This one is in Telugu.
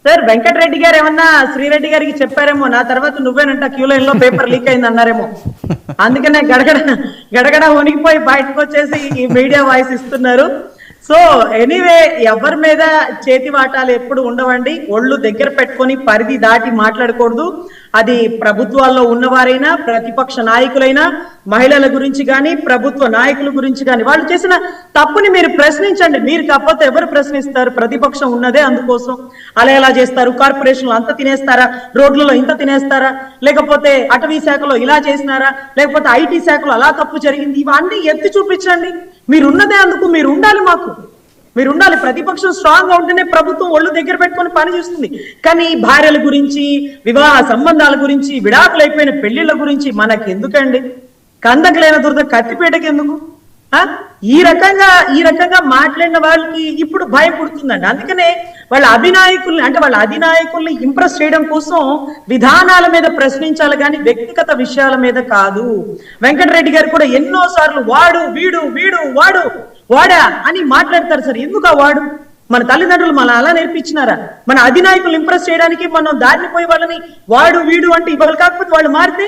సార్ వెంకటరెడ్డి గారు ఏమన్నా శ్రీరెడ్డి గారికి చెప్పారేమో, నా తర్వాత నువ్వేనంట క్యూ లైన్ లో పేపర్ లీక్ అయింది అన్నారేమో, అందుకనే గడగడ గడగడ వణికిపోయి బయటకు వచ్చేసి ఈ మీడియా వాయిస్ ఇస్తున్నారు. సో ఎనీవే, ఎవరి మీద చేతి వాటాలు ఎప్పుడు ఉండవండి. ఒళ్ళు దగ్గర పెట్టుకొని పరిధి దాటి మాట్లాడకూడదు. అది ప్రభుత్వాల్లో ఉన్నవారైనా, ప్రతిపక్ష నాయకులైనా, మహిళల గురించి కానీ, ప్రభుత్వ నాయకుల గురించి కానీ, వాళ్ళు చేసిన తప్పుని మీరు ప్రశ్నించండి. మీరు కాకపోతే ఎవరు ప్రశ్నిస్తారు? ప్రతిపక్షం ఉన్నదే అందుకోసం. అలా ఎలా చేస్తారు? కార్పొరేషన్లు అంత తినేస్తారా? రోడ్లలో ఇంత తినేస్తారా? లేకపోతే అటవీ శాఖలో ఇలా చేసినారా? లేకపోతే ఐటీ శాఖలో అలా తప్పు జరిగింది? ఇవన్నీ ఎత్తి చూపించండి. మీరున్నదే అందుకు. మీరు ఉండాలి, మాకు మీరు ఉండాలి. ప్రతిపక్షం స్ట్రాంగ్ గా ఉంటేనే ప్రభుత్వం ఒళ్ళు దగ్గర పెట్టుకొని పని చేస్తుంది. కానీ భార్యల గురించి, వివాహ సంబంధాల గురించి, విడాకులు అయిపోయిన పెళ్లిళ్ళ గురించి మనకి ఎందుకండి? కందకు లేని దురద కత్తిపేటకి ఎందుకు? ఈ రకంగా మాట్లాడిన వాళ్ళకి ఇప్పుడు భయం పుడుతుందండి. అందుకనే వాళ్ళ అధినాయకుల్ని ఇంప్రెస్ చేయడం కోసం విధానాల మీద ప్రశ్నించాలి కానీ వ్యక్తిగత విషయాల మీద కాదు. వెంకటరెడ్డి గారు కూడా ఎన్నో సార్లు వాడు వీడు వీడు వాడు వాడా అని మాట్లాడతారు. సార్, ఎందుకు ఆ వాడు? మన తల్లిదండ్రులు మన అలా నేర్పించినారా? మన అధినాయకులు ఇంప్రెస్ చేయడానికి మనం దారిని పోయి వాళ్ళని వాడు వీడు అంటే ఇవాళ కాకపోతే వాళ్ళు మారితే